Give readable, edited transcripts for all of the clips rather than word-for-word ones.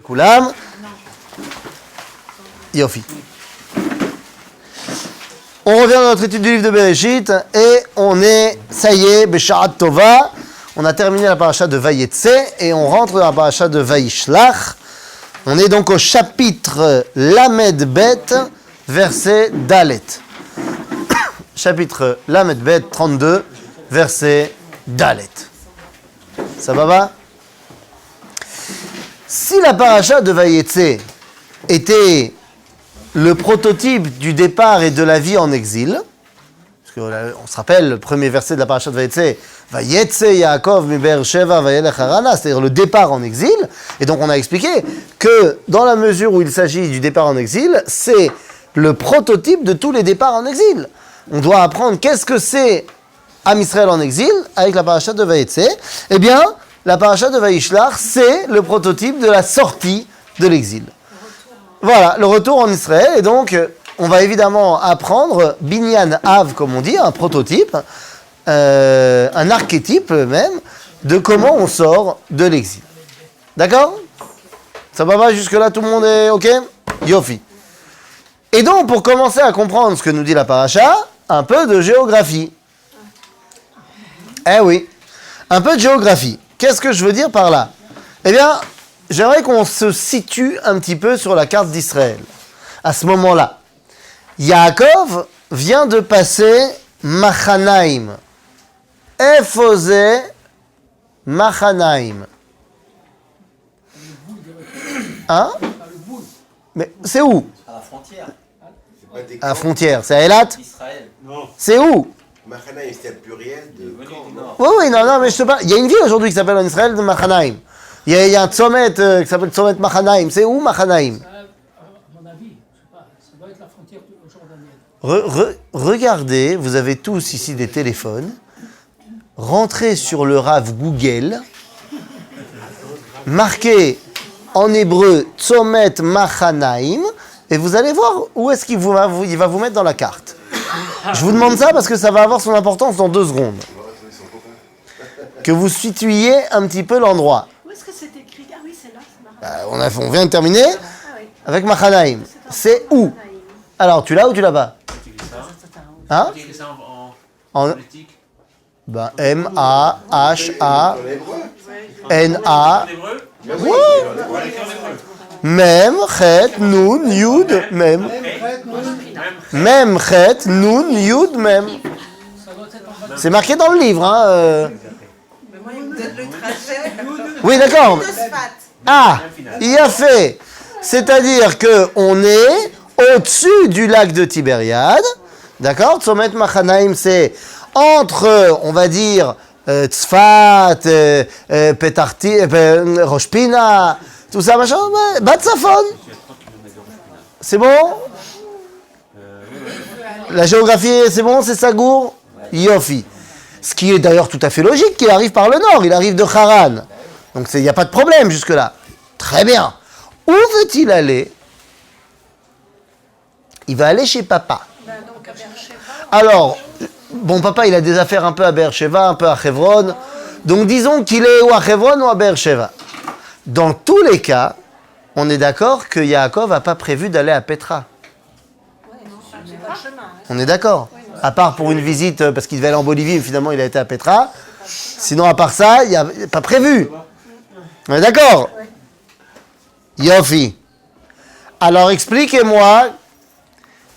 Koulam. Yofi. On revient dans notre étude du livre de Bereshit et on est, ça y est, Besharat Tova. On a terminé la paracha de Vayetse et on rentre dans la paracha de Vayishlach. On est donc au chapitre Lamed Bet, verset Dalet. Chapitre Lamed Bet 32, verset Dalet. Ça va? Si la paracha de Vayetse était le prototype du départ et de la vie en exil, parce qu'on se rappelle le premier verset de la paracha de Vayetse, Vayetse Yaakov mi Be'er Sheva vayelech harana, c'est-à-dire le départ en exil, et donc on a expliqué que dans la mesure où il s'agit du départ en exil, c'est le prototype de tous les départs en exil. On doit apprendre qu'est-ce que c'est Am Israël en exil avec la paracha de Vayetse. Eh bien, la paracha de Vayishlach, c'est le prototype de la sortie de l'exil. Voilà, le retour en Israël. Et donc, on va évidemment apprendre Binyan Av, comme on dit, un prototype, un archétype même, de comment on sort de l'exil. D'accord? Ça va pas jusque-là, tout le monde est OK? Yofi. Et donc, pour commencer à comprendre ce que nous dit la paracha, un peu de géographie. Eh oui, un peu de géographie. Qu'est-ce que je veux dire par là? Eh bien, j'aimerais qu'on se situe un petit peu sur la carte d'Israël. À ce moment-là, Yaakov vient de passer Machanaïm. Efosé Machanaïm. Hein? Mais c'est où? À la frontière. À la frontière. C'est à Eilat? Israël. Non. C'est où? Machanaïm, c'était le pluriel de camp. Oui, non, mais je te parle. Il y a une ville aujourd'hui qui s'appelle en Israël de Machanaïm. Il y a un tzomet qui s'appelle tzomet Machanaïm. C'est où Machanaïm? À mon avis, je sais pas, ça doit être la frontière jordanienne. Regardez, vous avez tous ici des téléphones. Rentrez sur le Rav Google. Marquez en hébreu tzomet Machanaïm. Et vous allez voir où est-ce qu'il va vous mettre dans la carte. Je vous demande ça parce que ça va avoir son importance dans 2 secondes. Que vous situiez un petit peu l'endroit. Où est-ce que c'est écrit? Ah oui, c'est là, c'est marrant. On vient de terminer Oui. avec Machanaïm. C'est où? Alors, tu l'as ou tu l'as pas? Hein? En politique. ben, M-A-H-A-N-A. Oui. Mem, Chet, Nun, Yud, Mem. Mem, Chet, Nun, Yud, Mem. C'est marqué dans le livre, hein. Mais moi, il me donne le trajet. Oui, d'accord. Ah, il a fait. C'est-à-dire qu'on est au-dessus du lac de Tibériade. D'accord? Tzomet Machanaïm, c'est entre, on va dire, Tzfat, Petarti, Rosh Pina, tout ça, machin. Batsafon. C'est bon? La géographie, c'est bon? C'est Sagour? Yofi. Ce qui est d'ailleurs tout à fait logique, qu'il arrive par le nord, il arrive de Haran. Donc il n'y a pas de problème jusque-là. Très bien. Où veut-il aller? Il va aller chez papa. Donc, à Beersheba. Alors, bon, papa, il a des affaires un peu à Beersheba, un peu à Hebron. Donc disons qu'il est ou à Hebron ou à Beersheba. Dans tous les cas, on est d'accord que Yaakov n'a pas prévu d'aller à Petra. C'est pas le chemin. On est d'accord? À part pour une visite, parce qu'il devait aller en Bolivie, mais finalement il a été à Petra. Sinon, à part ça, il n'y a pas prévu. On est d'accord? Yofi. Alors expliquez-moi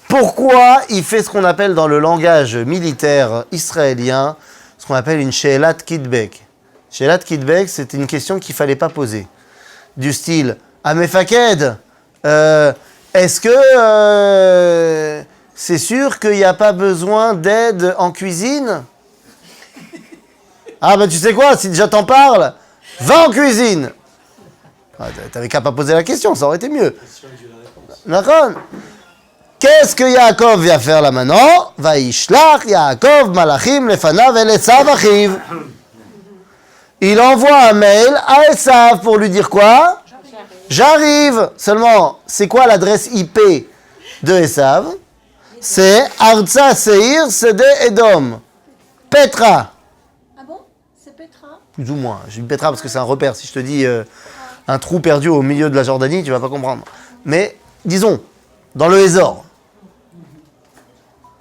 pourquoi il fait ce qu'on appelle dans le langage militaire israélien, ce qu'on appelle une she'elat kidbek. She'elat kidbek, c'était une question qu'il ne fallait pas poser. Du style, Amefaked, est-ce que c'est sûr qu'il n'y a pas besoin d'aide en cuisine? Ah ben tu sais quoi, si déjà t'en parles, va en cuisine. Ah, t'avais qu'à pas poser la question, ça aurait été mieux. D'accord? Qu'est-ce que Yaakov vient faire là maintenant? Vayishlach Yaakov malachim lefanav el Esav achiv. Il envoie un mail à Esav pour lui dire quoi? J'arrive. Seulement, c'est quoi l'adresse IP de Esav? C'est Arza Seir Sede Edom. Petra. Ah bon? C'est Petra? Plus ou moins. J'ai dit Petra parce que c'est un repère. Si je te dis un trou perdu au milieu de la Jordanie, tu vas pas comprendre. Mais, disons, dans le Hésor.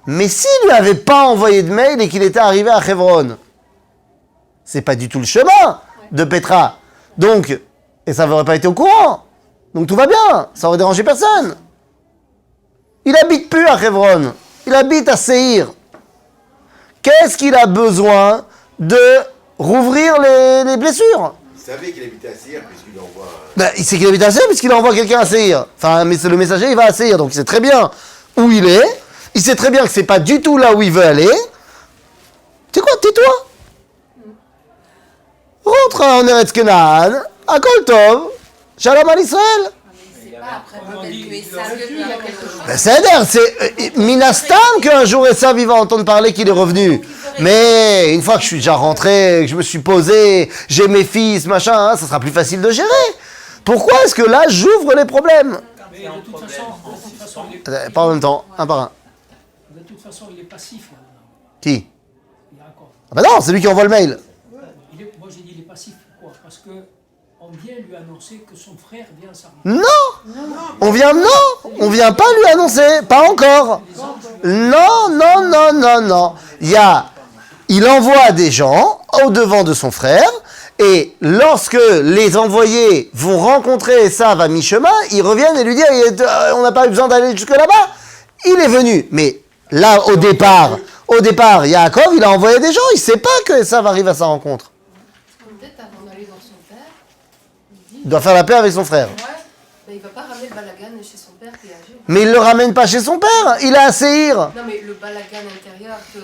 Mais s'il lui avait pas envoyé de mail et qu'il était arrivé à Hebron, c'est pas du tout le chemin de Petra. Donc, et ça n'aurait pas été au courant. Donc tout va bien, ça aurait dérangé personne. Il habite plus à Hebron, il habite à Séhir. Qu'est-ce qu'il a besoin de rouvrir les blessures? Il savait qu'il habitait à Séhir puisqu'il envoie. Ben, il sait qu'il habite à Séhir puisqu'il envoie quelqu'un à Séhir. Enfin, mais le messager, il va à Séhir, donc il sait très bien où il est. Il sait très bien que c'est pas du tout là où il veut aller. Tu sais quoi, tais-toi. Rentre en Eretz Kenaan, à Kol Tov, Shalom à l'Israël. Ben, c'est Minastam qu'un jour Esav il va entendre parler qu'il est revenu. Mais une fois que je suis déjà rentré, que je me suis posé, j'ai mes fils, machin, hein, ça sera plus facile de gérer. Pourquoi est-ce que là j'ouvre les problèmes? Mais de toute façon, Pas en même temps, un par un. de toute façon, il est passif là. Qui? D'accord. Ah ben non, c'est lui qui envoie le mail. Moi j'ai dit il est passif, pourquoi? Parce que on vient lui annoncer que son frère vient à s'arrêter. Non, on vient pas lui annoncer, pas encore. Non. Il envoie des gens au devant de son frère, et lorsque les envoyés vont rencontrer Esav à mi-chemin, ils reviennent et lui disent on n'a pas eu besoin d'aller jusque là-bas. Il est venu, mais là au départ, Yaakov, il a envoyé des gens, il sait pas que Esav arrive à sa rencontre. Peut-être avant d'aller dans son père, Il doit faire la paix avec son frère. ouais, ben il va pas ramener le balagan chez son père qui est âgé. Mais il le ramène pas chez son père, il est à Séhir. Non mais le balagan intérieur, que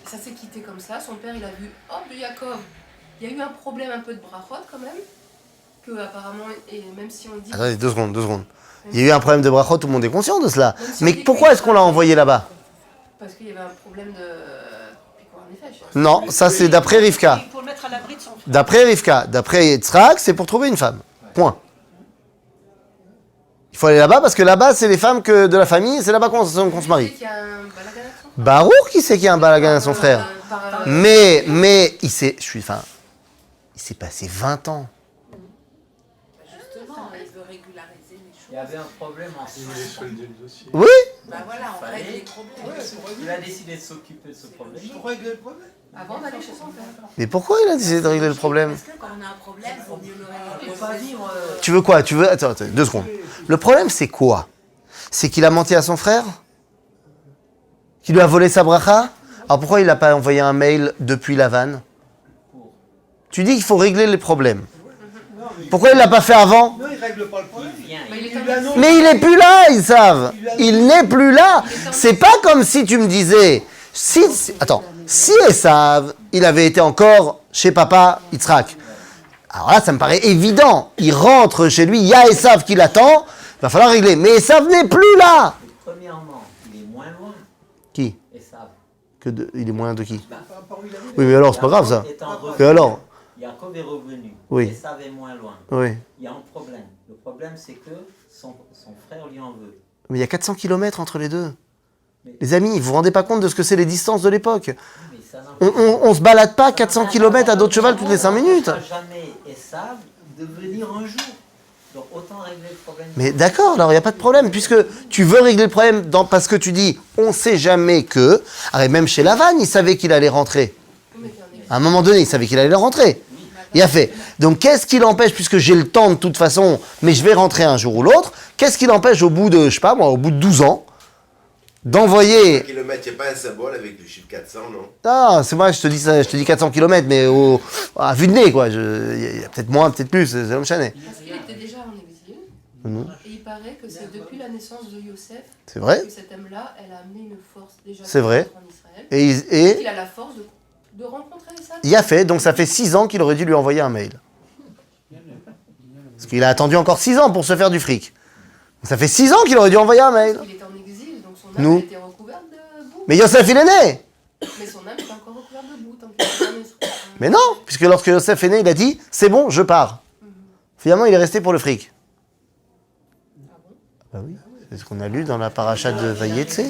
ça s'est quitté comme ça, son père il a vu, hop, de Yaakov, il y a eu un problème un peu de brachot quand même, que apparemment, et même si on dit... Attendez, 2 secondes. Il y a eu un problème de brachot, tout le monde est conscient de cela. Même si Mais on dit pourquoi que- est-ce qu'on l'a envoyé là-bas? Parce qu'il y avait un problème de... Piquoir en effet, Non, ça c'est d'après Rivka. Pour le mettre à l'abri de son frère. D'après Rivka, d'après Yitzhak, c'est pour trouver une femme. Point. Il faut aller là-bas parce que là-bas, c'est les femmes de la famille, c'est là-bas qu'on se marie. qu'il y a un balagan avec son frère. Baruch qui sait qu'il y a un balagan à son frère. Mais il s'est passé 20 ans. Justement, il veut régulariser les choses. Il y avait un problème en soi. Oui, Bah voilà, on règle les problèmes. Il a décidé de s'occuper de ce problème. Avant d'aller chez son père. mais pourquoi il a décidé de régler le problème? Parce que quand on a un problème, il faut mieux le On régler. peut pas vivre. Tu veux quoi? Attends, 2 secondes. Le problème, c'est quoi? C'est qu'il a menti à son frère? Qu'il lui a volé sa bracha? Alors pourquoi il n'a pas envoyé un mail depuis la vanne? Tu dis qu'il faut régler les problèmes. Pourquoi il l'a pas fait avant? Non, il règle pas le problème. Mais il n'est plus là, ils savent. Il n'est plus là. C'est pas comme si tu me disais... Si Esav, il avait été encore chez papa Yitzhak. Alors là, ça me paraît évident. Il rentre chez lui, il y a Esav qui l'attend, il va falloir régler. Mais Esav n'est plus là. Premièrement, il est moins loin. Qui? Esav. Il est moins de qui? Oui, mais alors, c'est pas grave ça. Étant revenu, Et alors? Yaakov est revenu. Oui. Esav est moins loin. Oui. Il y a un problème. Le problème, c'est que son frère lui en veut. Mais il y a 400 km entre les deux. Les amis, vous vous rendez pas compte de ce que c'est les distances de l'époque? Mais ça n'a On se balade pas 400 km à dos de cheval toutes les 5 minutes. On ne jamais Esav de venir un jour. Donc autant régler le problème. Mais d'accord, alors il n'y a pas de problème, puisque tu veux régler le problème parce que tu dis, on sait jamais que... Alors, même chez Lavanne, il savait qu'il allait rentrer. À un moment donné, il savait qu'il allait rentrer. Il a fait. Donc qu'est-ce qui l'empêche, puisque j'ai le temps de toute façon, mais je vais rentrer un jour ou l'autre, qu'est-ce qui l'empêche au bout de, je sais pas moi, au bout de 12 ans, d'envoyer... Kilomètres, il n'y a pas un symbole avec le chiffre 400, non? Ah, c'est moi, je te dis 400 km, mais à vue de nez, quoi. Il y a peut-être moins, peut-être plus, c'est le chanet. Parce qu'il était déjà en exil, et il paraît que c'est depuis la naissance de Yosef C'est vrai. que cet homme-là, elle a amené une force déjà C'est vrai. en Israël. Et Il a la force de rencontrer ça. il a fait, donc ça fait 6 ans qu'il aurait dû lui envoyer un mail. Parce qu'il a attendu encore 6 ans pour se faire du fric. Donc ça fait 6 ans qu'il aurait dû envoyer un mail. Il était en exil, donc son âme Nous. était recouverte de boue. Mais Yosef, il est né. Mais son âme était encore recouverte de boue tant qu'il était dans les- Mais non, puisque lorsque Yosef est né, il a dit, c'est bon, je pars. Finalement, il est resté pour le fric. Bah oui, c'est ce qu'on a lu dans la paracha de Vayetse.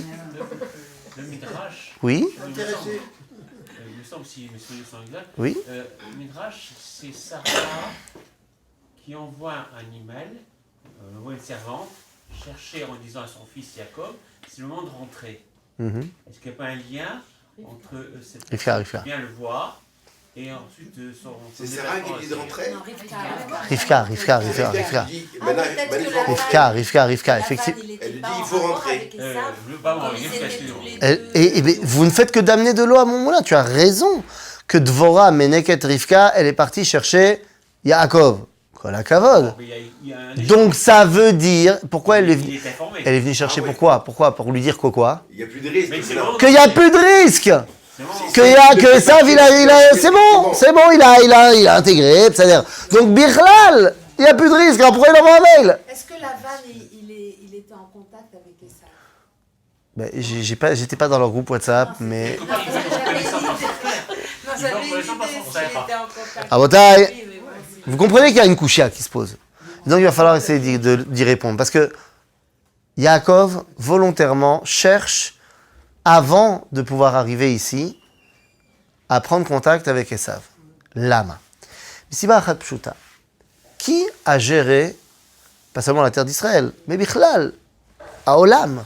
Le Midrash, Oui, il me semble, si mes souvenirs sont exacts, oui. le Midrash, c'est Sarah qui envoie un email, envoie une servante, chercher en disant à son fils Jacob, c'est le moment de rentrer. Est-ce qu'il n'y a pas un lien entre cette Rivka. qui vient le voir et ensuite son C'est Sarah qui dit de rentrer. Non, Rivka. Rivka, effectivement. Elle lui dit, il faut rentrer. Et vous ne faites que d'amener de l'eau à mon moulin. Tu as raison que Dvorah, Meneket, Rivka, elle est partie chercher Yaakov. Kol hakavod. Donc ça veut dire, pourquoi elle est venue? Elle est venue chercher pourquoi? Pour lui dire quoi? Il n'y a plus de risque. Qu'il n'y a plus de risque. Que Esav, c'est bon, il a intégré, c'est-à-dire. Donc Bichlal, il n'y a plus de risque. Alors pourquoi il envoie un mail? Est-ce que Lavan, il était en contact avec Esav? Ben, j'étais pas dans leur groupe WhatsApp, mais. Non, j'avais une idée s'il était en contact. Ah, Botaï, vous comprenez qu'il y a une kouchia qui se pose. Donc il va falloir essayer d'y répondre. Parce que Yaakov, volontairement, cherche, avant de pouvoir arriver ici, à prendre contact avec Esav. Lama. Siba achat pshuta. Qui a géré, pas seulement la terre d'Israël, mais Bichlal, à Olam,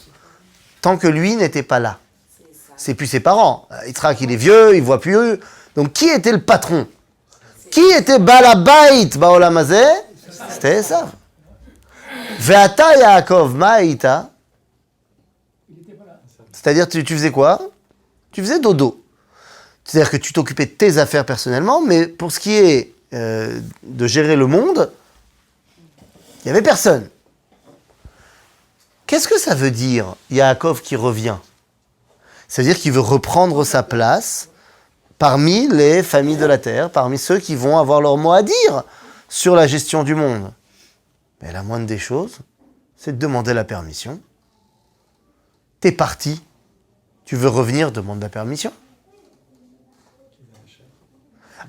tant que lui n'était pas là? C'est plus ses parents. Yitzhak, il est vieux, il voit plus. Donc qui était le patron? Qui était Balabait Baolam Hazeh? C'était Esav. Ve'ata Yaakov ma'aita. C'est-à-dire, tu faisais quoi? Tu faisais dodo. C'est-à-dire que tu t'occupais de tes affaires personnellement, mais pour ce qui est de gérer le monde, il n'y avait personne. Qu'est-ce que ça veut dire, Yaakov qui revient? Ça veut dire qu'il veut reprendre sa place parmi les familles de la terre, parmi ceux qui vont avoir leur mot à dire sur la gestion du monde. Mais la moindre des choses, c'est de demander la permission. T'es parti, tu veux revenir, demande la permission.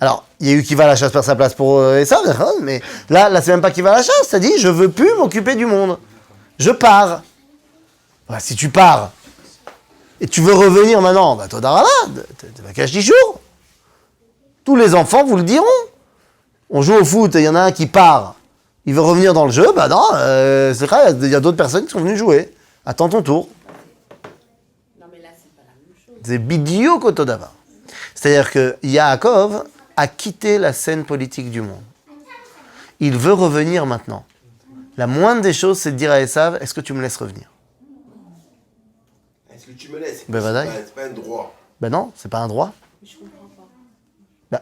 Alors, il y a eu qui va à la chasse par sa place pour ça, mais là, c'est même pas qui va à la chasse, ça dit, je veux plus m'occuper du monde. Je pars. Bah, si tu pars, et tu veux revenir maintenant, bah toi d'Arala, t'es pas cache 10 jours. Tous les enfants vous le diront. On joue au foot, il y en a un qui part, il veut revenir dans le jeu, bah non, c'est vrai, il y a d'autres personnes qui sont venues jouer. Attends ton tour. Non, mais là, c'est pas la même chose. C'est bidiou kotodava. C'est-à-dire que Yaakov a quitté la scène politique du monde. Il veut revenir maintenant. La moindre des choses, c'est de dire à Esav, est-ce que tu me laisses revenir? Est-ce que tu me laisses? Ben, voilà. C'est pas un droit. Ben non, c'est pas un droit. Je comprends pas. Ben,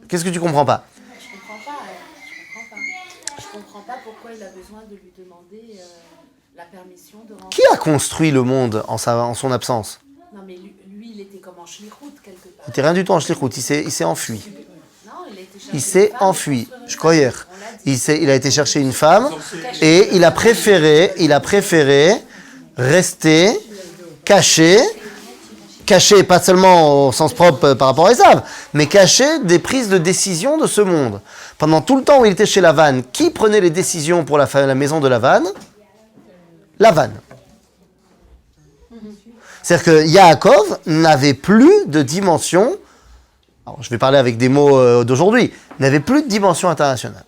qu'est-ce que tu comprends pas? Je comprends pas. Je comprends pas pourquoi il a besoin de lui demander la permission de rentrer. Qui a construit le monde en son absence? Non, mais lui, il était comme en shlichut quelque part. Il n'était rien du tout en shlichut, il s'est enfui. Non, il a été chercher Il s'est une femme enfui. pour construire une Je croyais. famille. On l'a dit. Il a été chercher une femme et il a préféré rester caché, pas seulement au sens propre par rapport à Esav, mais caché des prises de décision de ce monde. Pendant tout le temps où il était chez Lavan, qui prenait les décisions pour la maison de Lavan? Lavan. C'est-à-dire que Yaakov n'avait plus de dimension, alors je vais parler avec des mots d'aujourd'hui, n'avait plus de dimension internationale.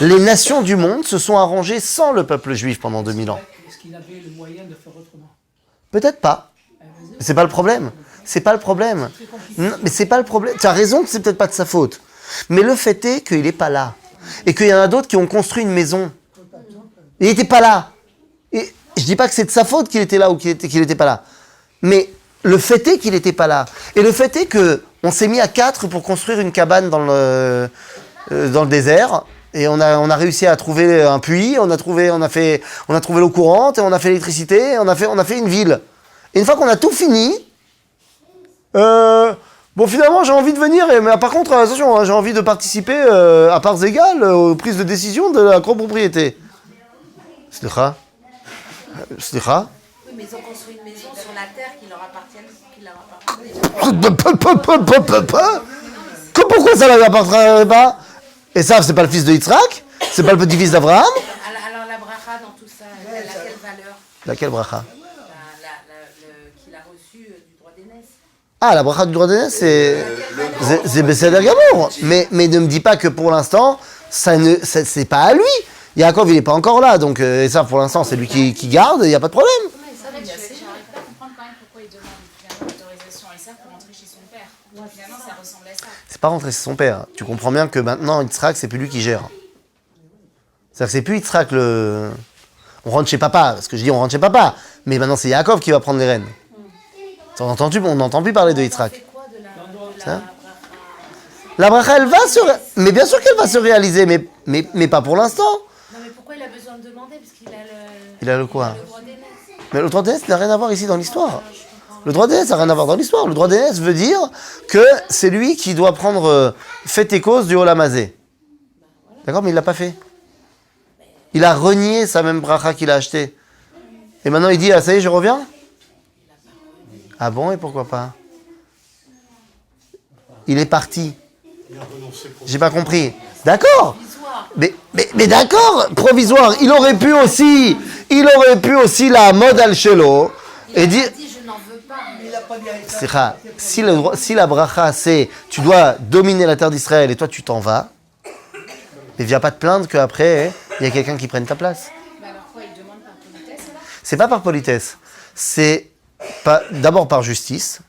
Les nations du monde se sont arrangées sans le peuple juif pendant 2000 ans. Est-ce qu'il avait le moyen de faire autrement? Peut-être pas. C'est pas le problème. C'est pas le problème. Non, mais c'est pas le problème. Tu as raison que c'est peut-être pas de sa faute. Mais le fait est qu'il n'est pas là. Et qu'il y en a d'autres qui ont construit une maison. Il n'était pas là. Et je dis pas que c'est de sa faute qu'il était là ou qu'il n'était pas là. Mais le fait est qu'il n'était pas là. Et le fait est qu'on s'est mis à 4 pour construire une cabane dans le désert. Et on a réussi à trouver un puits, on a trouvé l'eau courante, et on a fait l'électricité, et on a fait une ville. Et une fois qu'on a tout fini, bon finalement j'ai envie de venir, mais par contre attention, hein, j'ai envie de participer à parts égales aux prises de décision de la copropriété. Slicha. Oui, mais ils ont construit une maison sur la terre qui leur appartient. Pourquoi ça ne lui appartient pas? Et ça, c'est pas le fils de Yitzhak? C'est pas le petit-fils d'Abraham? Alors la bracha dans tout ça, elle a quelle valeur? Laquelle bracha? Qu'il a reçu du droit d'aînesse. Ah, la bracha du droit d'aînesse, c'est... Le C'est Besséder Gamour. Mais ne me dis pas que pour l'instant, c'est pas à lui. Yaakov, il n'est pas encore là, donc et ça, pour l'instant, c'est lui qui garde, il n'y a pas de problème. C'est vrai que j'arrive pas à comprendre quand même pourquoi il demande finalement l'autorisation à Issa pour rentrer chez son père. Finalement, ça ressemble à ça. C'est pas rentrer chez son père. Tu comprends bien que maintenant, Yitzhak, c'est plus lui qui gère. C'est-à-dire que c'est plus Yitzhak le... On rentre chez papa, parce que je dis on rentre chez papa, mais maintenant c'est Yaakov qui va prendre les rênes. On n'entend plus parler de Yitzhak. C'est quoi de Hein? La bracha, elle va se... Mais bien sûr qu'elle va se réaliser, mais pas pour l'instant. Non mais pourquoi il a besoin de demander? Parce qu'il a le... Il a le quoi? le droit d'aînesse. Mais le droit d'aînesse n'a rien à voir ici dans l'histoire. Le droit d'aînesse n'a rien à voir dans l'histoire. Le droit d'aînesse veut dire que c'est lui qui doit prendre fait et cause du Olamazé. D'accord, mais il ne l'a pas fait. Il a renié sa même bracha qu'il a achetée. Et maintenant il dit, ah ça y est, je reviens? Ah bon, et pourquoi pas? Il est parti. J'ai pas compris. D'accord. Mais d'accord, provisoire. Il aurait pu aussi la mode al-shelo et dire... Il dit je n'en veux pas. Si la bracha c'est tu dois dominer la terre d'Israël et toi tu t'en vas, mais viens pas te plaindre qu'après il y a quelqu'un qui prenne ta place. Mais alors quoi, il demande par politesse alors? C'est pas par politesse, c'est d'abord par justice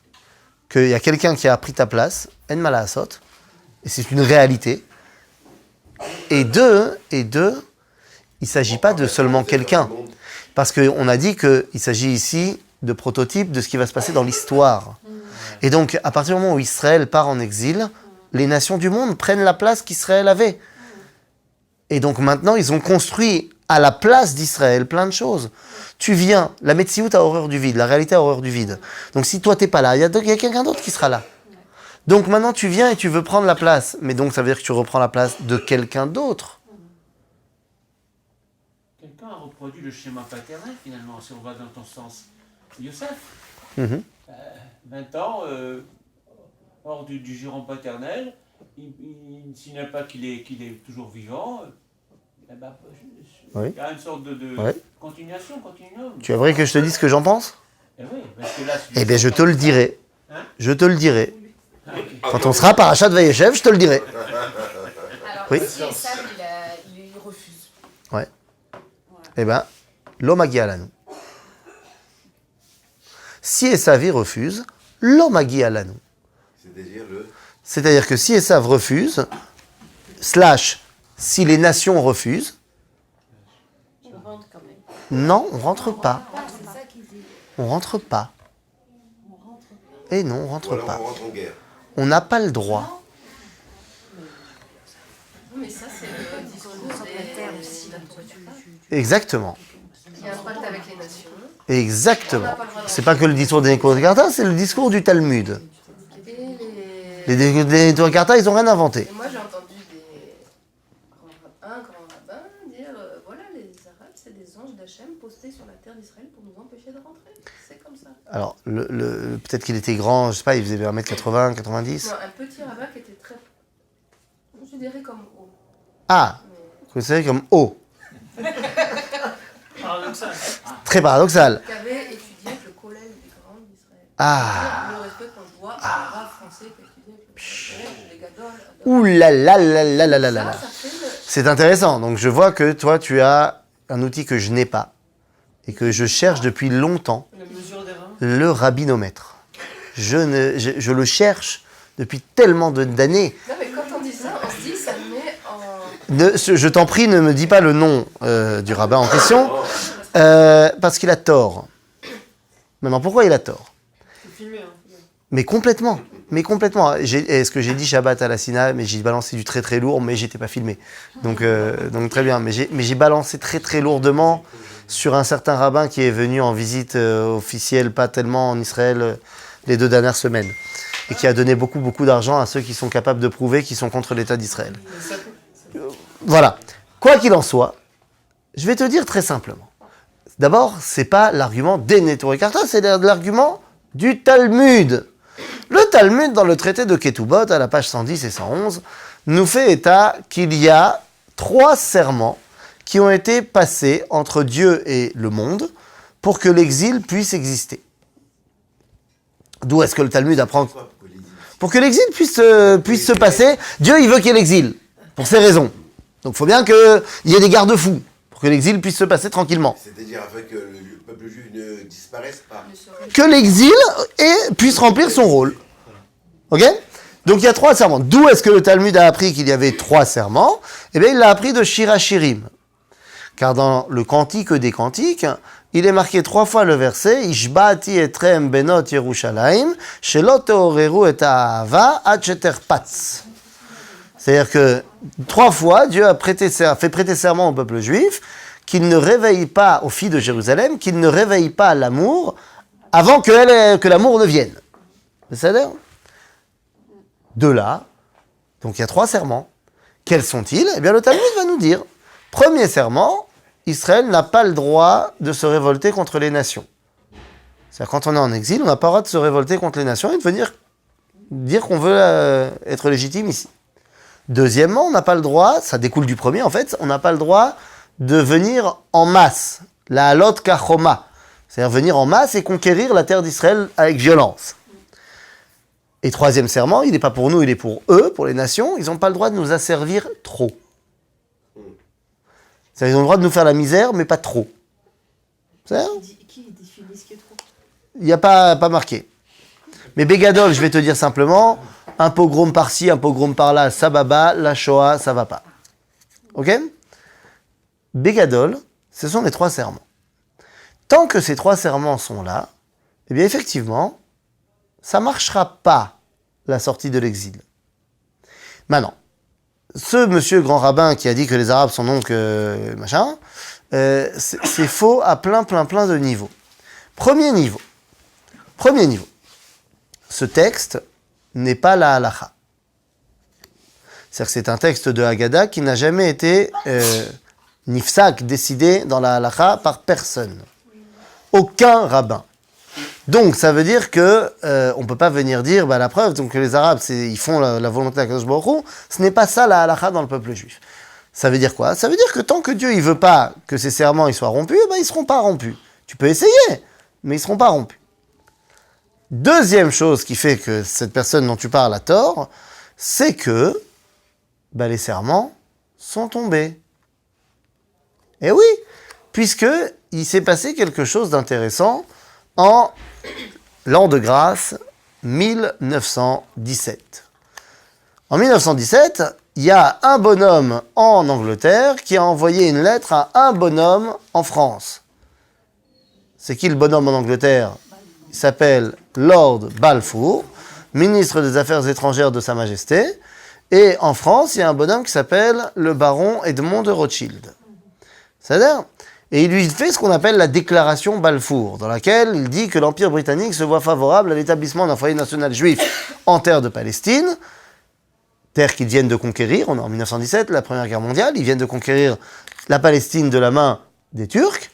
qu'il y a quelqu'un qui a pris ta place, en mala asot, et c'est une réalité. Et deux, il ne s'agit pas de seulement quelqu'un, parce qu'on a dit qu'il s'agit ici de prototype de ce qui va se passer dans l'histoire. Et donc, à partir du moment où Israël part en exil, les nations du monde prennent la place qu'Israël avait. Et donc maintenant, ils ont construit à la place d'Israël plein de choses. Tu viens, la Metsiout a horreur du vide, la réalité a horreur du vide. Donc si toi, tu n'es pas là, il y a quelqu'un d'autre qui sera là. Donc maintenant, tu viens et tu veux prendre la place. Mais donc, ça veut dire que tu reprends la place de quelqu'un d'autre. Quelqu'un a reproduit le schéma paternel, finalement, si on va dans ton sens. Youssef, 20 ans, hors du giron paternel, il s'il n'est pas qu'il est toujours vivant, il y a une sorte de continuation, continuum. Tu aimerais que je te dise ce que j'en pense? Eh oui, parce que là, Eh bien, je te le dirai. Hein? Je te le dirai. Okay. Quand on sera parachat Vayeshev, je te le dirai. Alors Oui. si Esav il refuse. Ouais. Eh bien, l'homme a lanou. Si Esav refuse, l'homme a lanou. C'est-à-dire que si Esav refuse, si les nations refusent, Il rentre quand même. non, on rentre pas. C'est ça qu'il dit. On rentre pas. Et non, on rentre pas. On rentre en guerre. On n'a pas le droit. Mais ça, c'est le discours des aussi. Exactement. Il y a un pacte avec les nations. Exactement. C'est pas que le discours des Nécorékarta, c'est le discours du Talmud. Et Les Nécorékarta, ils n'ont rien inventé. Et moi, j'ai entendu un grand rabbin dire voilà, les Arabes, c'est des anges d'Hachem postés sur la terre d'Israël pour nous empêcher de rentrer. C'est comme ça. Alors, peut-être qu'il était grand, je sais pas, il faisait 1m80, 90. Non, un petit rabbin qui était très. Je dirais comme haut. Ah, considéré comme haut. Paradoxal. Très paradoxal. Qui avait étudié avec le collège des grands d'Israël. Ah. Le respect qu'on doit à l'arabe français qui a étudié avec le collège, les gadol. Ouh là là là là là là là là. Ça fait C'est intéressant. Donc, je vois que toi, tu as un outil que je n'ai pas et que je cherche depuis longtemps. La mesure des reins. Le rabbinomètre. Je le cherche depuis tellement d'années. Non, mais quand on dit ça, on se dit ça met en. Je t'en prie, ne me dis pas le nom du rabbin en question, parce qu'il a tort. Maintenant, pourquoi il a tort? C'est filmé, hein. Mais complètement. Est-ce que j'ai dit Shabbat à la Sina, mais j'ai balancé du très très lourd, mais j'étais pas filmé. Donc très bien. Mais j'ai balancé très très lourdement sur un certain rabbin qui est venu en visite officielle, pas tellement en Israël, les 2 dernières semaines. Et qui a donné beaucoup beaucoup d'argent à ceux qui sont capables de prouver qu'ils sont contre l'État d'Israël. Voilà. Quoi qu'il en soit, je vais te dire très simplement. D'abord, c'est pas l'argument des Nétorékarta, c'est l'argument du Talmud. Le Talmud, dans le traité de Ketubot, à la page 110 et 111, nous fait état qu'il y a 3 serments qui ont été passés entre Dieu et le monde pour que l'exil puisse exister. D'où est-ce que le Talmud apprend... Pour que l'exil puisse se passer, Dieu, il veut qu'il y ait l'exil, pour ces raisons. Donc, il faut bien qu'il y ait des garde-fous, pour que l'exil puisse se passer tranquillement. C'est-à-dire afin que le peuple juif ne disparaisse pas. Que l'exil puisse remplir son rôle. Ok? Donc, il y a 3 serments. D'où est-ce que le Talmud a appris qu'il y avait 3 serments? Eh bien, il l'a appris de Shir HaShirim. Car dans le Cantique des Cantiques, il est marqué 3 fois le verset Ishba'ati etrem benot Yerushalayim shelo teoreru et ahava ad sheterpatz. C'est-à-dire que 3 fois, Dieu a fait prêter serment au peuple juif qu'il ne réveille pas, aux filles de Jérusalem, qu'il ne réveille pas l'amour avant que l'amour ne vienne. C'est-à-dire de là, donc il y a 3 serments. Quels sont-ils? Eh bien, le Talmud va nous dire. Premier serment, Israël n'a pas le droit de se révolter contre les nations. C'est-à-dire, quand on est en exil, on n'a pas le droit de se révolter contre les nations et de venir dire qu'on veut être légitime ici. Deuxièmement, on n'a pas le droit, ça découle du premier en fait, on n'a pas le droit de venir en masse, la halot kachoma, c'est-à-dire venir en masse et conquérir la terre d'Israël avec violence. Et troisième serment, il n'est pas pour nous, il est pour eux, pour les nations, ils n'ont pas le droit de nous asservir trop. C'est-à-dire, ils ont le droit de nous faire la misère, mais pas trop. C'est-à-dire, Qui définit ce qui est trop? il n'y a pas marqué. Mais Bégadol, je vais te dire simplement, un pogrom par-ci, un pogrom par-là, ça baba, la Shoah, ça va pas. Ok? Bégadol, ce sont les 3 serments. Tant que ces 3 serments sont là, eh bien effectivement, ça ne marchera pas, la sortie de l'exil. Maintenant, ce monsieur grand rabbin qui a dit que les Arabes sont donc machin, c'est faux à plein de niveaux. Premier niveau. Ce texte n'est pas la halakha. C'est-à-dire que c'est un texte de Haggadah qui n'a jamais été nifsak, décidé dans la halakha par personne. Aucun rabbin. Donc, ça veut dire que on ne peut pas venir dire, la preuve, donc que les Arabes, ils font la volonté d'Akadosh Baruch Hu, ce n'est pas ça la halakha dans le peuple juif. Ça veut dire quoi? Ça veut dire que tant que Dieu ne veut pas que ces serments ils soient rompus, ils ne seront pas rompus. Tu peux essayer, mais ils ne seront pas rompus. Deuxième chose qui fait que cette personne dont tu parles a tort, c'est que les serments sont tombés. Et oui, puisque il s'est passé quelque chose d'intéressant en l'an de grâce 1917. En 1917, il y a un bonhomme en Angleterre qui a envoyé une lettre à un bonhomme en France. C'est qui le bonhomme en Angleterre? Il s'appelle Lord Balfour, ministre des Affaires étrangères de Sa Majesté. Et en France, il y a un bonhomme qui s'appelle le baron Edmond de Rothschild. C'est-à-dire, et il lui fait ce qu'on appelle la déclaration Balfour, dans laquelle il dit que l'Empire britannique se voit favorable à l'établissement d'un foyer national juif en terre de Palestine, terre qu'ils viennent de conquérir. On est en 1917, la Première Guerre mondiale, ils viennent de conquérir la Palestine de la main des Turcs.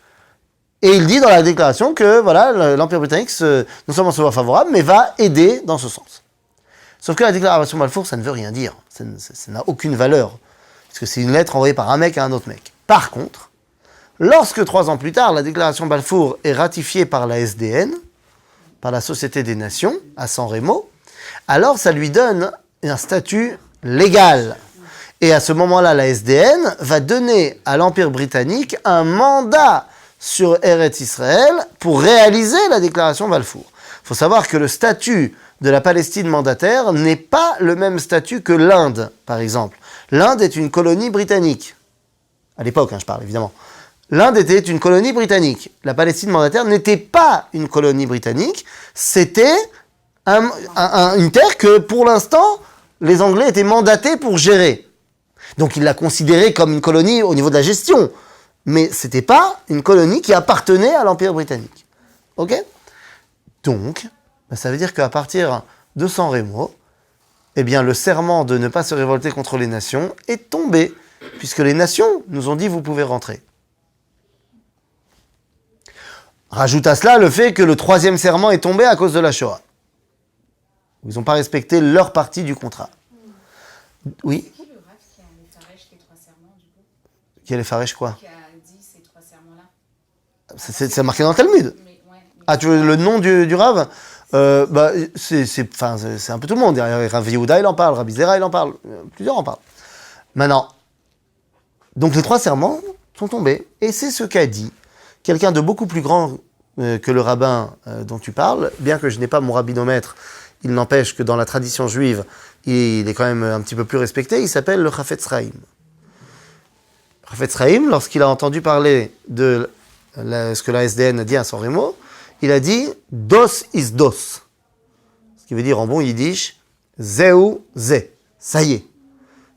Et il dit dans la déclaration que l'Empire britannique non seulement se voit favorable, mais va aider dans ce sens. Sauf que la déclaration Balfour, ça ne veut rien dire. Ça n'a aucune valeur. Parce que c'est une lettre envoyée par un mec à un autre mec. Par contre, lorsque 3 ans plus tard, la déclaration Balfour est ratifiée par la SDN, par la Société des Nations, à San Remo, alors ça lui donne un statut légal. Et à ce moment-là, la SDN va donner à l'Empire britannique un mandat sur Eretz Israël pour réaliser la déclaration Balfour. Il faut savoir que le statut de la Palestine mandataire n'est pas le même statut que l'Inde, par exemple. L'Inde est une colonie britannique. À l'époque, je parle évidemment. L'Inde était une colonie britannique. La Palestine mandataire n'était pas une colonie britannique. C'était une terre que, pour l'instant, les Anglais étaient mandatés pour gérer. Donc, ils la considéraient comme une colonie au niveau de la gestion. Mais ce n'était pas une colonie qui appartenait à l'Empire britannique. Ok? Donc, ça veut dire qu'à partir de San Remo, le serment de ne pas se révolter contre les nations est tombé, puisque les nations nous ont dit « vous pouvez rentrer ». Rajoute à cela le fait que le 3e serment est tombé à cause de la Shoah. Ils n'ont pas respecté leur partie du contrat. Oui? C'est qui le Rav qui a les Faresh, les 3 serments, du coup? Qui a les Faresh quoi? Qui a dit ces 3 serments-là? C'est marqué dans le Talmud. Mais Ah, tu veux le nom du Rav? C'est un peu tout le monde. Rav Yehuda, il en parle, Rabbi Zera, il en parle. Plusieurs en parlent. Maintenant, donc les 3 serments sont tombés. Et c'est ce qu'a dit quelqu'un de beaucoup plus grand que le rabbin dont tu parles. Bien que je n'ai pas mon rabbinomètre, il n'empêche que dans la tradition juive, il est quand même un petit peu plus respecté. Il s'appelle le Chafetz Chaim. Chafetz Chaim, lorsqu'il a entendu parler de ce que la SDN a dit à San Remo, il a dit « dos is dos ». Ce qui veut dire en bon yiddish « zeu ze », ça y est,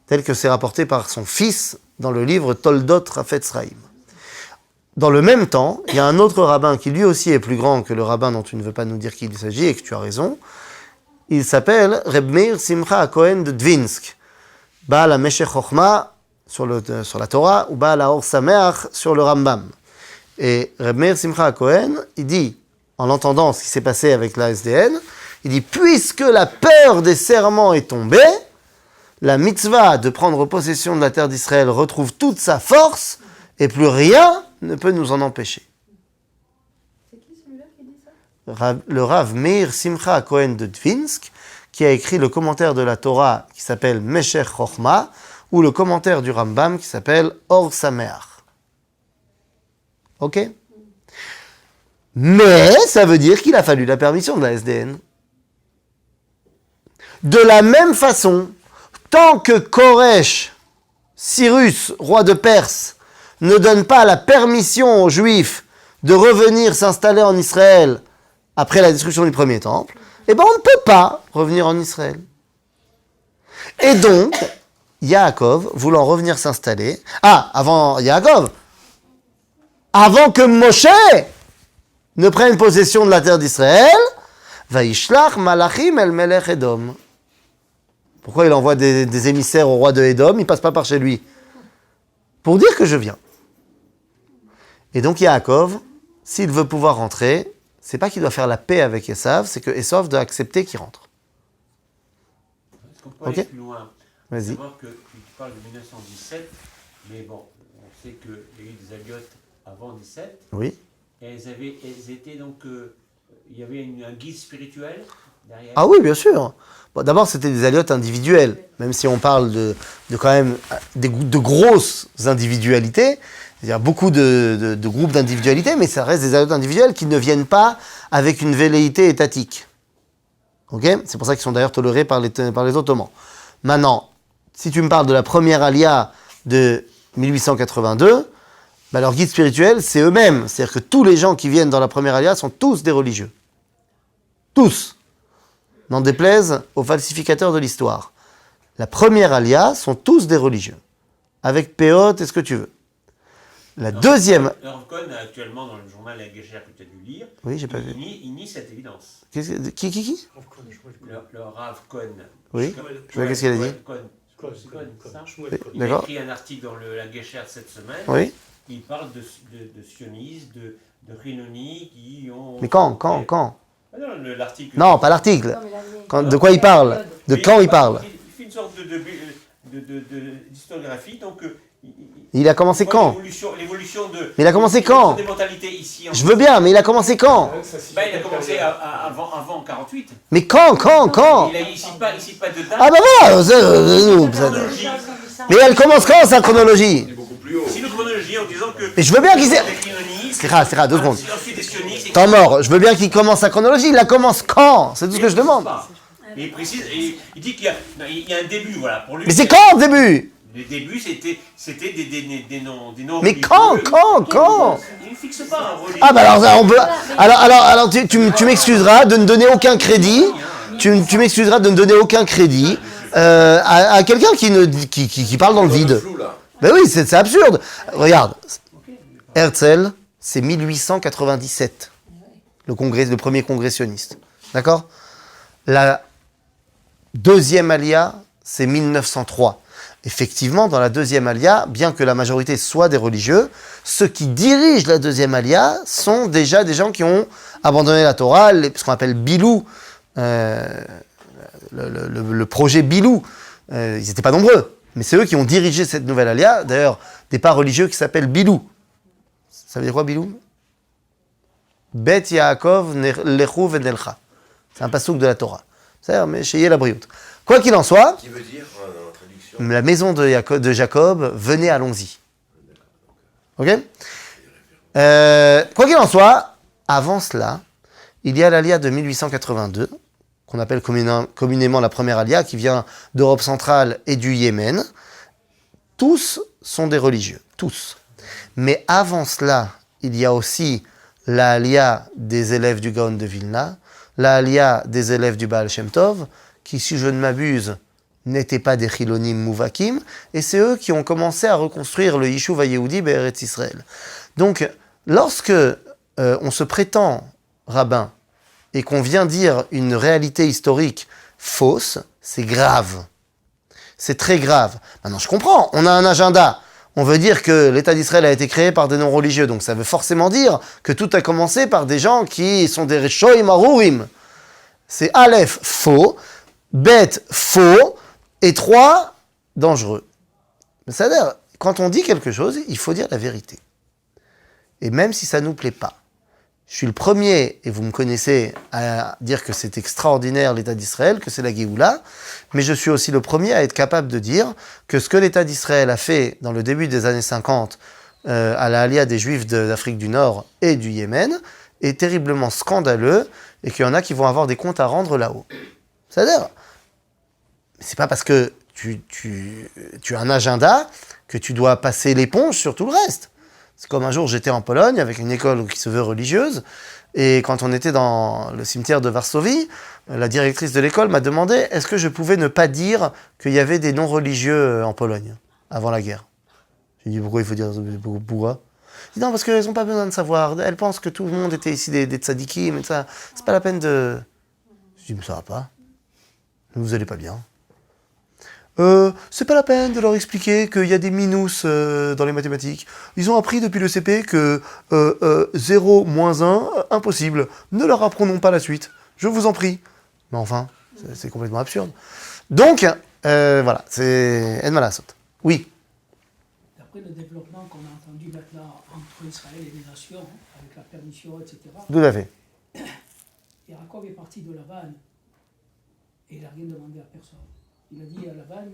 tel que c'est rapporté par son fils dans le livre Toldot Chafetz Chaim. Dans le même temps, il y a un autre rabbin qui lui aussi est plus grand que le rabbin dont tu ne veux pas nous dire qui il s'agit et que tu as raison. Il s'appelle Reb Meir Simcha HaKohen de Dvinsk. Baal HaMeshech Chochma sur la Torah ou Baal HaOr Sameach sur le Rambam. Et Reb Meir Simcha HaKohen, il dit, en entendant ce qui s'est passé avec la SDN, il dit, puisque la peur des serments est tombée, la mitzvah de prendre possession de la terre d'Israël retrouve toute sa force et plus rien ne peut nous en empêcher. C'est qui celui-là qui dit ça? Le Rav Meir Simcha HaKohen de Dvinsk, qui a écrit le commentaire de la Torah qui s'appelle Meshech Chochma, ou le commentaire du Rambam qui s'appelle Or Sameach. Ok? Mais ça veut dire qu'il a fallu la permission de la SDN. De la même façon, tant que Koresh, Cyrus, roi de Perse, ne donne pas la permission aux Juifs de revenir s'installer en Israël après la destruction du premier temple, eh ben on ne peut pas revenir en Israël. Et donc, Yaakov, voulant revenir s'installer... avant Yaakov, avant que Moshe ne prenne possession de la terre d'Israël, Vaishlach Malachim el Melech Edom. Pourquoi il envoie des émissaires au roi de Édom? Il ne passe pas par chez lui. Pour dire que je viens. Et donc Yaakov, s'il veut pouvoir rentrer, c'est pas qu'il doit faire la paix avec Esav, c'est que Esav doit accepter qu'il rentre. Est-ce qu'on peut aller plus loin? Vas-y. Savoir que tu parles de 1917, mais bon, on sait qu'il y a eu des aliotes avant 17. Oui. Et elles étaient donc... il y avait un guide spirituel derrière. Ah oui, bien sûr. Bon, d'abord, c'était des aliotes individuels, même si on parle de quand même de grosses individualités. Il y a beaucoup de groupes d'individualités, mais ça reste des aliotes individuels qui ne viennent pas avec une velléité étatique. Ok? C'est pour ça qu'ils sont d'ailleurs tolérés par les Ottomans. Maintenant, si tu me parles de la première alia de 1882, bah leur guide spirituel, c'est eux-mêmes. C'est-à-dire que tous les gens qui viennent dans la première alia sont tous des religieux. Tous. N'en déplaise aux falsificateurs de l'histoire. La première alia sont tous des religieux. Avec péote et ce que tu veux. La deuxième... Rav Cohn, actuellement, dans le journal La Guéchère que tu as dû lire, Oui, j'ai pas vu. il nie cette évidence. Qui Le Rav Cohn. Oui. Qu'est-ce qu'il a dit? Cohn, ça. Il a D'accord. écrit un article dans La Guéchère cette semaine. Oui. Il parle de sionistes, de Rinoni qui ont... Mais quand Ah non, l'article... Non, pas l'article. De quoi il parle? De quand il parle? Il fait une sorte d'histographie, donc... Il a commencé quand? L'évolution de... Mais il a commencé quand? Des mentalités ici. Je veux bien, mais il a commencé quand? Ben, il a commencé avant 48. Mais quand? Il ne cite pas de date. Ah bah voilà. Mais elle commence quand, sa chronologie? C'est une chronologie en disant que... Mais je veux bien qu'il... C'est rare, 2 secondes. Ensuite des sionistes... Temps mort, je veux bien qu'il commence sa chronologie, il la commence quand? C'est tout ce que je demande. Et il précise, il dit qu'il y a un début, voilà. Pour lui, Mais c'est quand, le début? Le début, c'était des noms... Mais religieux. quand? Il ne fixe pas un religieux. Ah bah alors, on peut... alors tu m'excuseras de ne donner aucun crédit. Tu m'excuseras de ne donner aucun crédit à quelqu'un qui parle dans le vide. Ben oui, c'est absurde. Regarde, Herzl, c'est 1897, le premier congrès sioniste. D'accord? La deuxième alia, c'est 1903. Effectivement, dans la deuxième alia, bien que la majorité soit des religieux, ceux qui dirigent la deuxième alia sont déjà des gens qui ont abandonné la Torah, ce qu'on appelle Bilou, le projet Bilou. Ils n'étaient pas nombreux, mais c'est eux qui ont dirigé cette nouvelle alia. D'ailleurs, des pas religieux qui s'appellent Bilou. Ça veut dire quoi, Bilou? Bet Yaakov Lechu Venelcha. C'est un passouk de la Torah. C'est-à-dire, mais chez la brioute. Quoi qu'il en soit, Qui veut dire, en traduction, la maison de Jacob, venez, allons-y. Ok? Quoi qu'il en soit, avant cela, il y a l'Aliyah de 1882, qu'on appelle communément la première Aliyah, qui vient d'Europe centrale et du Yémen. Tous sont des religieux, tous. Mais avant cela, il y a aussi la Aliyah des élèves du Gaon de Vilna, la Aliyah des élèves du Baal Shem Tov, qui, si je ne m'abuse, n'étaient pas des Chilonim Mouvakim, et c'est eux qui ont commencé à reconstruire le Yishuv HaYehudi Be'eretz Israël. Donc, lorsque on se prétend rabbin, et qu'on vient dire une réalité historique fausse, c'est grave. C'est très grave. Maintenant, je comprends, on a un agenda. On veut dire que l'État d'Israël a été créé par des non-religieux, donc ça veut forcément dire que tout a commencé par des gens qui sont des Reshoim Arurim. C'est Aleph, faux, Bet, faux, et 3, dangereux. C'est-à-dire, quand on dit quelque chose, il faut dire la vérité. Et même si ça ne nous plaît pas. Je suis le premier, et vous me connaissez, à dire que c'est extraordinaire l'État d'Israël, que c'est la Géoula, mais je suis aussi le premier à être capable de dire que ce que l'État d'Israël a fait dans le début des années 50 à la Aliyah des Juifs d'Afrique du Nord et du Yémen est terriblement scandaleux et qu'il y en a qui vont avoir des comptes à rendre là-haut. C'est-à-dire, c'est pas parce que tu as un agenda que tu dois passer l'éponge sur tout le reste. C'est comme un jour, j'étais en Pologne avec une école qui se veut religieuse, et quand on était dans le cimetière de Varsovie, la directrice de l'école m'a demandé est-ce que je pouvais ne pas dire qu'il y avait des non-religieux en Pologne, avant la guerre. J'ai dit pourquoi il faut dire pourquoi ? Elle dit non, parce qu'elles n'ont pas besoin de savoir, elles pensent que tout le monde était ici des tzadikim, et ça, c'est pas la peine de... Je dis mais ça va pas, vous allez pas bien. C'est pas la peine de leur expliquer qu'il y a des minus dans les mathématiques. Ils ont appris depuis le CP que 0 moins 1, impossible. Ne leur apprenons pas la suite. Je vous en prie. Mais enfin, c'est complètement absurde. Donc, voilà, c'est En Malasot. Oui. D'après le développement qu'on a entendu maintenant entre Israël et les nations, avec la permission, etc., Tout à fait. Yaakov est parti de Lavan et il n'a rien demandé à personne. Il a dit à Lavan,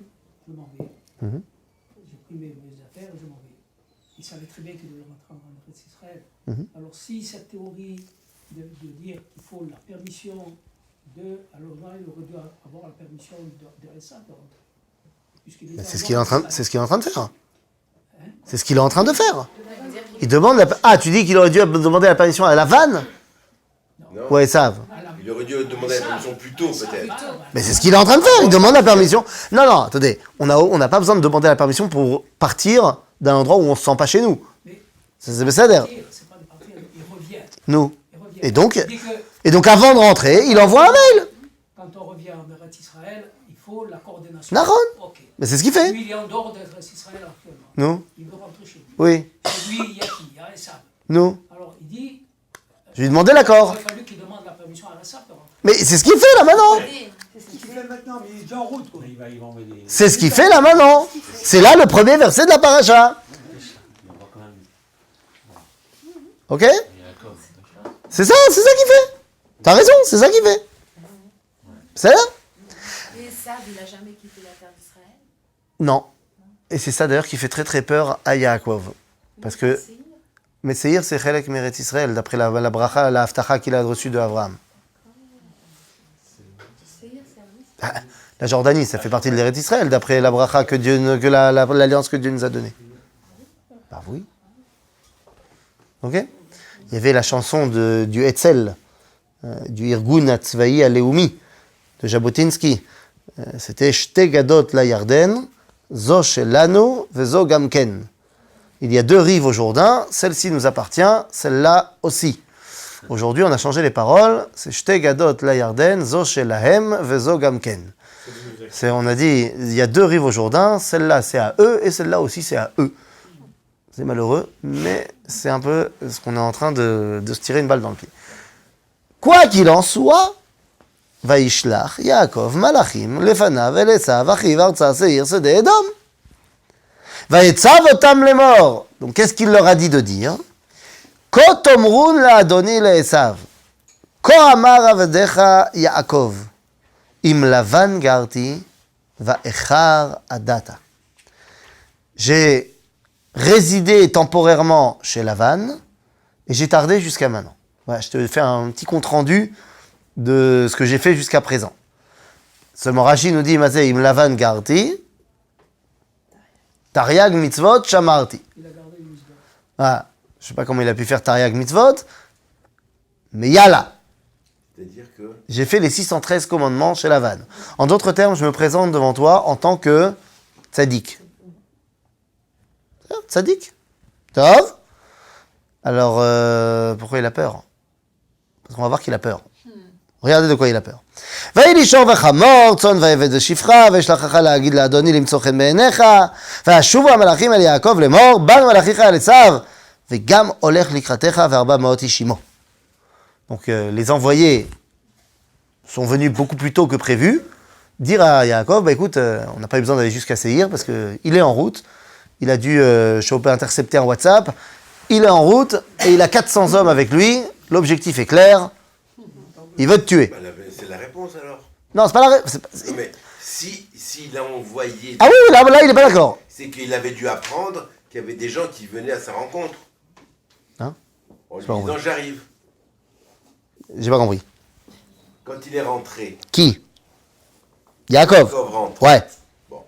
je m'en vais. J'ai pris mes affaires et je m'en vais. Il savait très bien qu'il devait rentrer en Eretz Israël. Alors si cette théorie de dire qu'il faut la permission de... Alors là, il aurait dû avoir la permission de Esav de rentrer. C'est ce qu'il est en train de faire. C'est ce qu'il est en train de faire. Il demande la... Ah, tu dis qu'il aurait dû demander la permission à Lavan ? non. Ou à Esav ? Il aurait dû demander la permission plus tôt, peut-être. Mais c'est ce qu'il est en train de faire, il demande la permission. Non, attendez, on n'a pas besoin de demander la permission pour partir d'un endroit où on ne se sent pas chez nous. C'est ça. C'est pas de partir, il revient. Nous. Il revient. Et donc, Il dit que et donc avant de rentrer, il envoie un mail. quand on revient en Eretz Israël, il faut la coordination. Naron. Ok. Mais c'est ce qu'il fait. Lui, il est en dehors d'Eretz Israël actuellement. Nous. Il veut rentrer chez lui. Oui. Et lui, il y a qui? Il y a Esav. Nous. Alors, il dit... Je lui ai demandé Il l'accord. aurait fallu qu'il demande la permission à Esav de rentrer. Mais c'est ce qu'il fait là maintenant. C'est ce qu'il fait maintenant, mais il est déjà en route, quoi. Il va envoyer des... C'est ce qu'il fait là maintenant. C'est là le premier verset de la paracha. On va quand même... Ok ? Yaakov, machin. C'est ça qu'il fait. T'as raison, c'est ça qu'il fait. C'est là ? Et Esav, il n'a jamais quitté la terre d'Israël. Non. Et c'est ça d'ailleurs qui fait très très peur à Yaakov. Parce que Metseir, c'est Chelek Meret Israël, d'après la bracha, la haftacha qu'il a reçue de Abraham. La Jordanie, ça fait partie de l'Eretz Israël, d'après la bracha que l'alliance que Dieu nous a donnée. Bah oui. Ok ? Il y avait la chanson du Hetzel, du Irgun Hatzvaï Aleumi, de Jabotinsky. C'était Shte Gadot la Yarden, Zo Shelanu, Vezo Gamken. Il y a 2 rives au Jourdain, celle-ci nous appartient, celle-là aussi. Aujourd'hui, on a changé les paroles, c'est Shte Gadot la Yarden, Zo Shelahem, Vezo Gamken. On a dit, il y a 2 rives au Jourdain, celle-là c'est à eux et celle-là aussi c'est à eux. C'est malheureux, mais c'est un peu ce qu'on est en train de se tirer une balle dans le pied. Quoi qu'il en soit, Vaishlach Yaakov Malachim lefanav el Esav achiv artsa seir sede Edom. Vaetzav otam lemor. Donc qu'est-ce qu'il leur a dit de dire? Kotomrun la Adoni le Esav. Ko amar avadecha Yaakov, im Lavan garti, va'echar adata. J'ai résidé temporairement chez Lavan et j'ai tardé jusqu'à maintenant. Voilà, je te fais un petit compte-rendu de ce que j'ai fait jusqu'à présent. Seulement Rashi nous dit, Mazé, im Lavan garti, Tariag mitzvot shamarti. Il a gardé une misbah. Ah, je ne sais pas comment il a pu faire Tariag mitzvot, mais yalla, C'est-à-dire que. j'ai fait les 613 commandements chez Lavan. En d'autres termes, je me présente devant toi en tant que tzaddik. Tzaddik. Tov. Alors, pourquoi il a peur? Parce qu'on va voir qu'il a peur. Regardez de quoi il a peur. ויהי לי שור וחמור, צאן ועבד ושפחה, וישלחך להגיד לאדוני למצוא חן בעיניך, וישובו המלאכים אל יעקב לאמור, בא מלאכיך אל עשיו, וגם הולך לקראתך ו400 איש עמו. Donc les envoyés sont venus beaucoup plus tôt que prévu, dire à Yaakov, bah écoute, on n'a pas eu besoin d'aller jusqu'à Séhir parce qu'il est en route, il a dû choper, intercepter un WhatsApp, il est en route et il a 400 hommes avec lui, l'objectif est clair, il veut te tuer. Bah, c'est la réponse alors. Non, c'est pas la réponse. Non, mais s'il a envoyé. Ah oui, là il est pas d'accord. C'est qu'il avait dû apprendre qu'il y avait des gens qui venaient à sa rencontre. Hein? En lui pas disant vrai. j'arrive. J'ai pas compris. Quand il est rentré, Qui? Yaakov. Jacob rentre. Ouais. Bon.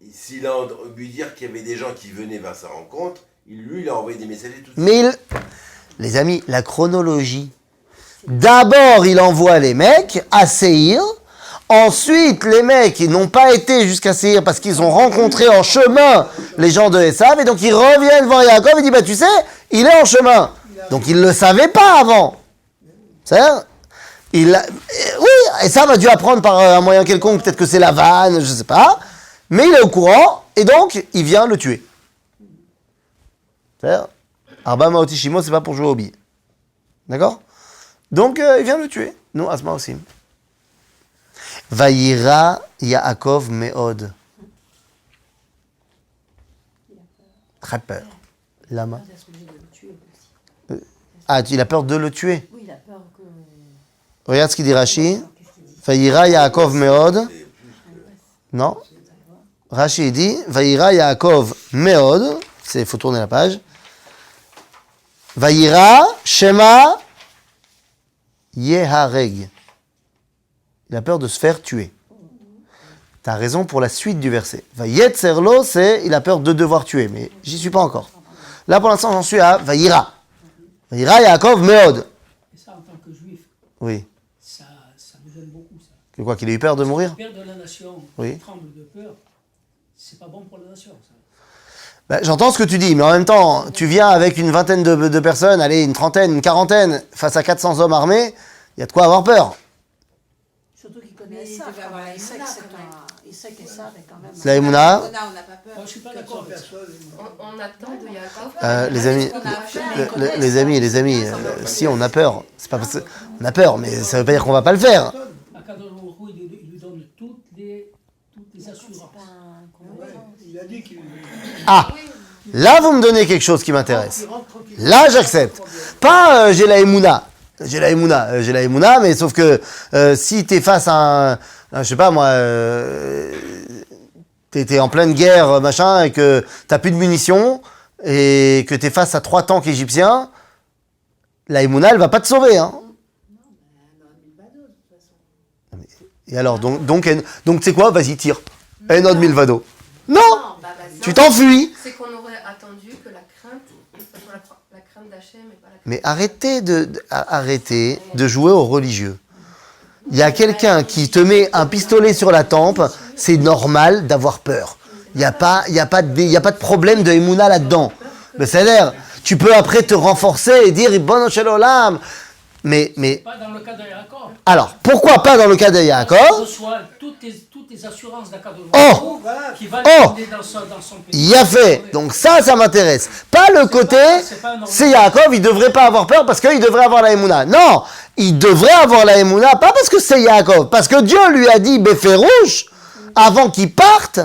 Et s'il a lui dire qu'il y avait des gens qui venaient vers sa rencontre, il a envoyé des messagers tout de suite. Mais les amis, la chronologie. D'abord, il envoie les mecs à Séhir. Ensuite, les mecs n'ont pas été jusqu'à Séhir parce qu'ils ont rencontré en chemin les gens de Esav. Et donc, ils reviennent voir Yaakov et disent, bah, tu sais, il est en chemin. Donc, ils ne le savaient pas avant. C'est-à-dire, oui, Esav a dû apprendre par un moyen quelconque. Peut-être que c'est la vanne, je ne sais pas. Mais il est au courant et donc, il vient le tuer. C'est-à-dire, Arba Maoti Shimo, c'est pas pour jouer au billet. D'accord? Donc, il vient le tuer. Nous, Asma aussi. Vayira Yaakov Meod. Très peur. Lama. Il est obligé de le tuer aussi. Ah, il a peur de le tuer. Oui, il a peur que. Regarde ce qu'il dit Rashi. Qu'est-ce qu'il dit? Vayira Yaakov Meod. Non. Rashi dit Vayira Yaakov Meod. Il faut tourner la page. Vayira Shema Yehareg. Il a peur de se faire tuer. Tu as raison pour la suite du verset. Vayetzerlo, c'est il a peur de devoir tuer, mais j'y suis pas encore. Là pour l'instant j'en suis à Vayira. Vayira Yaakov Meod. Et ça, en tant que juif, Oui. ça me gêne beaucoup, ça. Que quoi, qu'il ait eu peur de mourir? Le père de la nation Oui. tremble de peur, c'est pas bon pour la nation, ça. Ben, j'entends ce que tu dis, mais en même temps, tu viens avec une vingtaine de personnes, allez, une trentaine, une quarantaine, face à 400 hommes armés, il y a de quoi avoir peur. Surtout qu'il Mais connaît il ça. devait avoir la Il sait que Emouna, c'est quand même. il sait que ça, mais quand même. C'est la Emouna. On n'a pas peur. Moi, je suis pas d'accord avec ça. On attend de Yaakov. Les amis, Parce qu'on a fait, les amis, si on a peur, c'est pas parce que on a peur, mais ça veut pas dire qu'on va pas le faire. Akadosh Baruch Hu, il lui donne toutes les assurances. Il a dit qu'il. Ah, là vous me donnez quelque chose qui m'intéresse. Là j'accepte. Pas j'ai la Emouna. J'ai la Emouna, mais sauf que si t'es face à je sais pas moi, t'es en pleine guerre, machin, et que t'as plus de munitions, et que t'es face à 3 tanks égyptiens, la Emouna, elle va pas te sauver, hein. Et alors, donc tu sais quoi, vas-y, tire. Enod Milvado. Non, bah, vas-y. tu t'enfuis. C'est qu'on aurait attendu que la crainte, ça soit la crainte d'Hachem et pas la crainte. Mais arrêtez de jouer aux religieux. Il y a quelqu'un qui te met un pistolet sur la tempe, c'est normal d'avoir peur. Il n'y a pas de problème de Emouna là-dedans. Mais c'est-à-dire, tu peux après te renforcer et dire Ribono shel olam. Mais Pas dans le cas de Yaakov. alors, pourquoi pas dans le cas de Il Yaakov? reçoit toutes les assurances d'Akadosh Oh, Baruch Hu qui va Oh l'aider dans son pays. il y a fait. Donc ça m'intéresse. Pas le côté, c'est Yaakov, il devrait pas avoir peur parce qu'il devrait avoir la Emouna. Non, il devrait avoir la Emouna, pas parce que c'est Yaakov, parce que Dieu lui a dit, Béférouche, avant qu'il parte,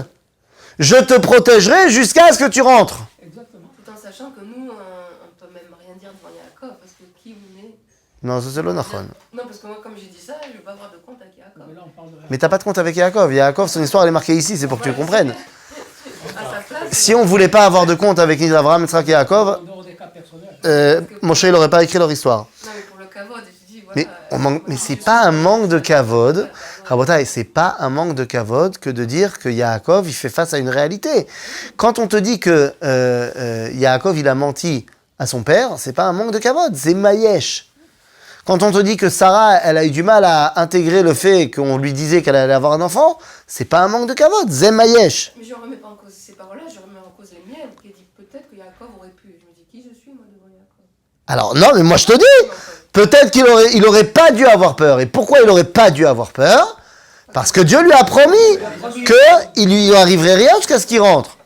je te protégerai jusqu'à ce que tu rentres. Exactement. Tout en sachant que nous, on peut même rien dire devant Yaakov, parce que qui vous met Non, ça c'est le nachon. Non, parce que moi, comme j'ai dit ça, je ne veux pas avoir de compte avec Yaakov. Mais là, on parle de Mais t'as pas de compte avec Yaakov. Yaakov, son histoire elle est marquée ici, c'est pour que tu comprennes. À sa place, Si on voulait pas avoir de compte avec ni Abraham, Yitzhak et Yaakov, en dehors des cas personnels. Moshe il aurait pas écrit leur histoire. non, mais pour le kavod, je dis, voilà. Mais c'est pas un manque de kavod. Rabotai, c'est pas un manque de kavod que de dire que Yaakov il fait face à une réalité. Quand on te dit que Yaakov il a menti à son père, c'est pas un manque de kavod, c'est mayesh. Quand on te dit que Sarah elle a eu du mal à intégrer le fait qu'on lui disait qu'elle allait avoir un enfant, c'est pas un manque de kavod, c'est mayesh. Mais je ne remets pas en cause ces paroles-là, je remets en cause les miennes. Qui dit peut-être que Yaakov aurait pu. Je me dis, qui je suis, moi, devant Yaakov? Alors non, mais moi je te dis, peut-être qu'il aurait pas dû avoir peur. Et pourquoi il aurait pas dû avoir peur? Parce que Dieu lui a promis qu'il lui arriverait rien jusqu'à ce qu'il rentre.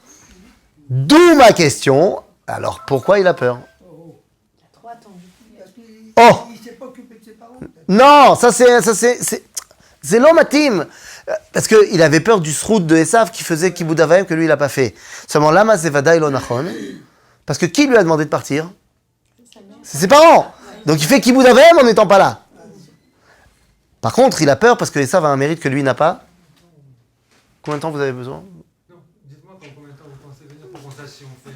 D'où ma question. Alors pourquoi il a peur? Trop attendu. Oh Il s'est pas occupé de ses parents. non, ça c'est l'homme intime. Parce qu'il avait peur du sroud de Esav qui faisait Kibud Avayim que lui il a pas fait. Seulement lama zevada ilo nachon. Parce que qui lui a demandé de partir? C'est ses parents. Donc il fait Kibud Avayim en n'étant pas là. Par contre, il a peur parce que Esav a un mérite que lui n'a pas. Combien de temps vous avez besoin? Non, dites-moi combien de temps vous pensez venir pour qu'on sache si on fait.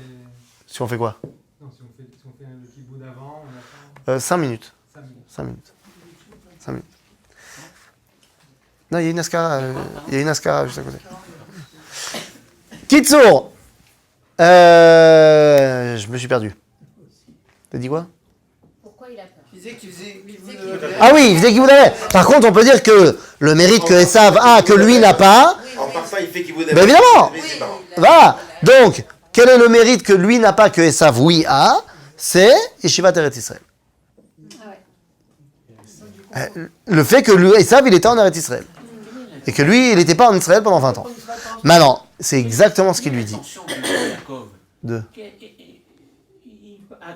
Si on fait quoi? Non, si on fait le kiboud avant, on attend 5 minutes. 5 minutes. 5 minutes. 5 minutes. Non, il y a une askara. Il y a une askara juste à côté. Kitsour. Je me suis perdu. T'as dit quoi? Pourquoi il a peur? Il disait qu'il faisait. Ah oui, il faisait qu'il vous avait. Par contre, on peut dire que le mérite que Esav a, que lui n'a pas, En partant, il fait qu'il vous ben évidemment. Mais ses parents. Voilà. Donc, quel est le mérite que lui n'a pas, que Esav, oui, a? C'est Yeshivat Eretz Israël. Le fait que lui, Esav, il était en Eretz Israël. Et que lui, il n'était pas en Israël pendant 20 ans. Maintenant, c'est exactement ce qu'il lui dit. L'intention de Yaakov, De.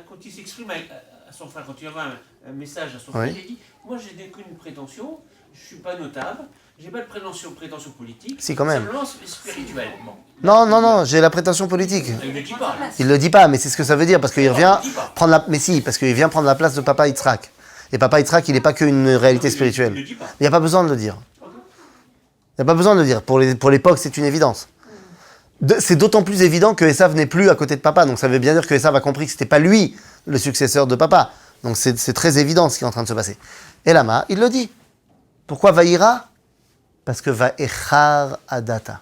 quand il s'exprime à son frère, quand il envoie un message à son Oui. frère, il dit moi je n'ai qu'une prétention, je ne suis pas notable, je n'ai pas de prétention politique, Si, quand même. simplement spirituelle. Bon. Non, j'ai la prétention politique. Il ne le dit pas. Il le dit pas, mais c'est ce que ça veut dire, parce qu'il revient prendre la... Mais si, parce qu'il vient prendre la place de Papa Yitzhak. Et Papa Yitzhak, il n'est pas qu'une réalité spirituelle. Il ne le dit pas. Il n'y a pas besoin de le dire. Il n'y a pas besoin de le dire. Pour l'époque, c'est une évidence. C'est d'autant plus évident que Esav n'est plus à côté de Papa. Donc ça veut bien dire que Esav a compris que ce n'était pas lui le successeur de Papa. Donc c'est très évident ce qui est en train de se passer. Et Lama, il le dit. Pourquoi Vaïra? Parce que Vaïchar Adata.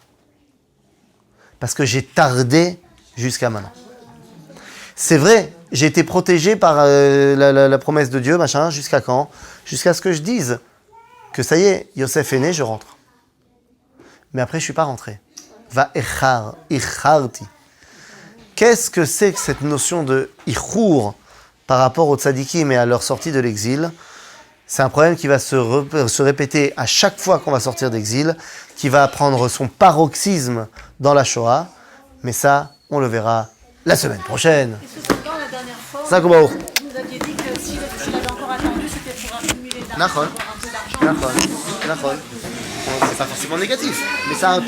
Parce que j'ai tardé jusqu'à maintenant. C'est vrai, j'ai été protégé par la promesse de Dieu, machin, jusqu'à quand? Jusqu'à ce que je dise que ça y est, Yosef est né, je rentre. Mais après, je ne suis pas rentré. Vaïchar, Icharti. Qu'est-ce que c'est que cette notion de Ichour par rapport aux tzadikim et à leur sortie de l'exil? C'est un problème qui va se répéter à chaque fois qu'on va sortir d'exil, qui va prendre son paroxysme dans la Shoah. Mais ça, on le verra la semaine prochaine. Est-ce que dans la dernière fois, Ça, comment? vous nous aviez dit que s'il avait encore attendu, c'était pour accumuler de Nachon. l'argent, pour un peu d'argent. Nachon. C'est pas forcément négatif, mais ça a un coût.